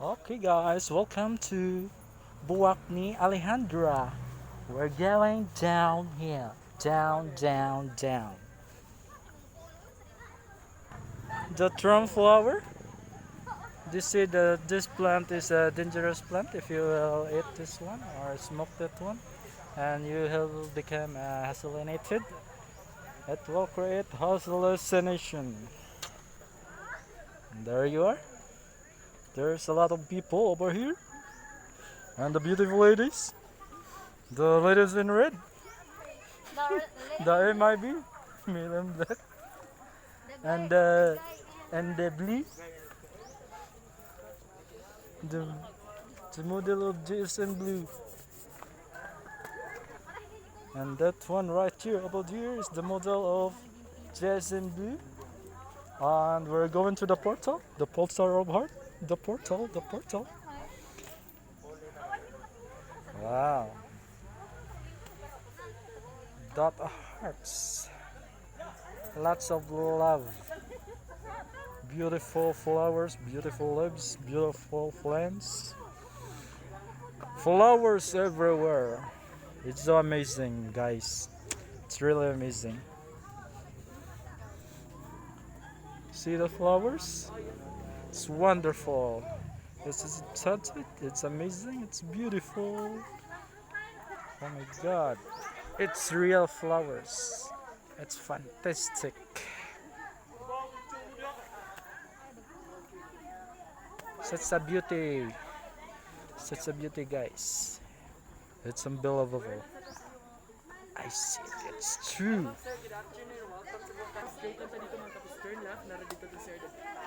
Okay guys, welcome to Buwak ni Alejandra. We're going down here. Down, down, down. The drum flower. This plant is a dangerous plant if you will eat this one or smoke that one, and you will become hallucinated. It will create hallucination. And there you are. There's a lot of people over here, and the beautiful ladies. The ladies in red. The MIB, Milam Black, and the blue, the the model of GSM blue, and that one right here above here is the model of GSM blue, and we're going to the portal of heart, the portal. Wow, dot of hearts, lots of love. Beautiful flowers, beautiful leaves, beautiful plants. Flowers everywhere. It's so amazing, guys. It's really amazing. See the flowers? It's wonderful. It's sunset. It's amazing. It's beautiful. Oh my god. It's real flowers. It's fantastic. Such a beauty. Such a beauty, guys. It's unbelievable. I see it. It's true. Straight lang pa dito mga kapos, turn left, nara dito to sir.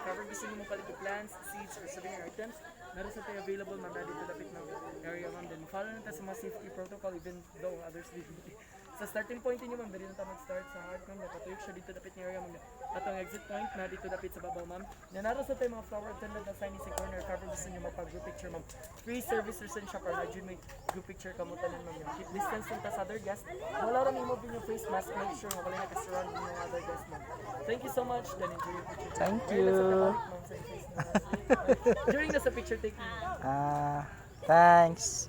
Cover gusto nyo mo palit plants, seeds, or souvenir items, nara sa tayo available man dito dapit ng area ma'am. Then follow na tayo sa mga safety protocol even though others did. Sa starting point niyo ma'am, dali na tayo mag-start sa hard ma'am. Patuyok siya dito dapit ng area ma'am. Atong exit point na dito dapit sa babaw ma'am. Nara sa tayo mga flower attendant na sign sa corner. Cover gusto nyo magpag-group picture ma'am. Free services and shop or na dyan may group picture kamutan ma'am. Keep distance ng tas other guests. Wala rin mo yung face mask. Make sure wala na ka-surround ng other guests ma'am. Thank you so much. Then enjoy your picture. Thank you. During nasa picture taking. Thanks.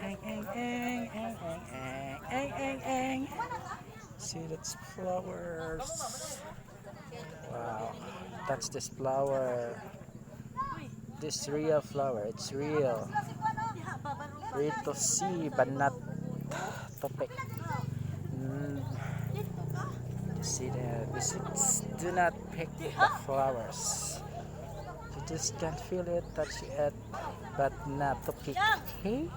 Thank you ma'am. See, that's flowers. Wow, that's this flower. This real flower. It's real. Real to see, but not to pick. See the visits. Do not pick the flowers. You just can feel it, touch it, but not to pick. Okay?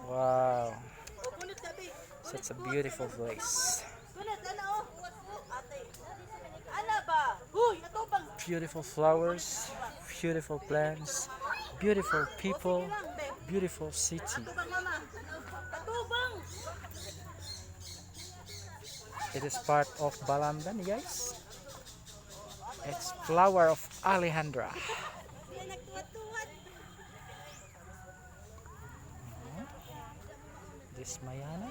Wow, such a beautiful place. Beautiful flowers, beautiful plants, beautiful people, beautiful city. It is part of Balamban, guys. It's flower of Alejandra. This Mayana.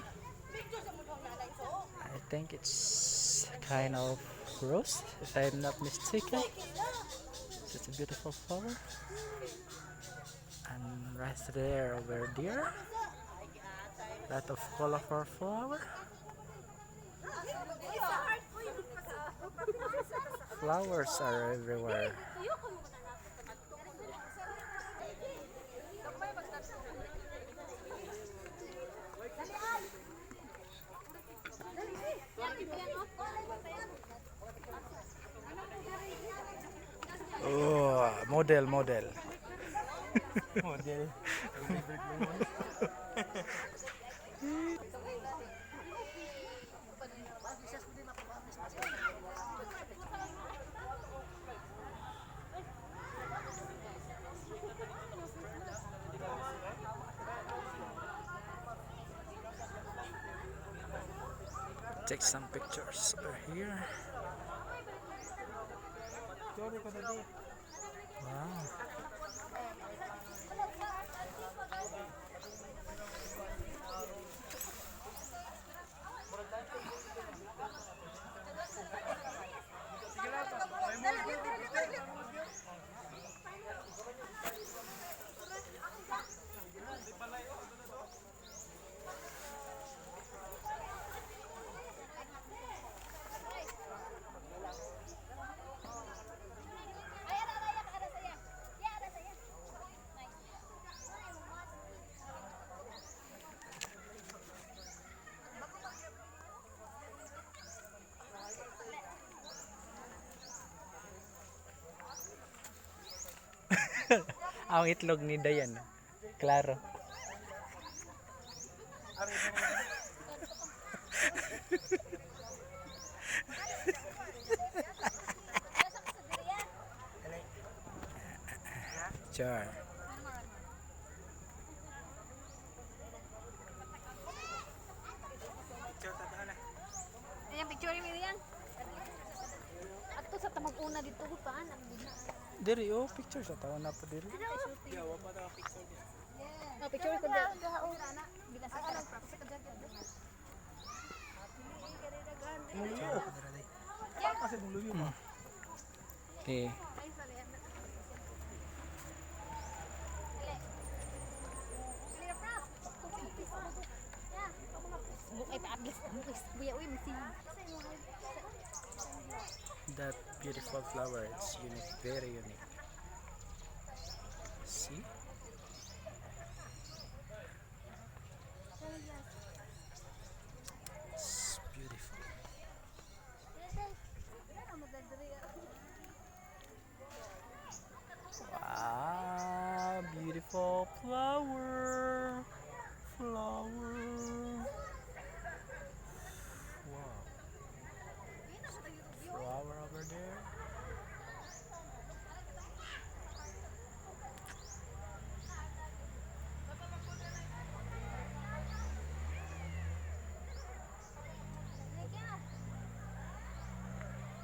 I think it's kind of rose, if I'm not mistaken. Such a beautiful flower. And right there over there, lot of colorful flower. Flowers are everywhere. Oh, model. Model. Take some pictures over here. Wow. Ang itlog ni Dayan. Klaro. Char. Ayan, picture mo yan. At to sa tamag-una dito, paan ang bina. Diri oh, picture sa taon na po diri. Oh, picture ko dito. Bila sa kalang props sa kadyan. Okay. Bukay pa abis. Buya, uy, masih. That beautiful flower, it's unique, very unique. See?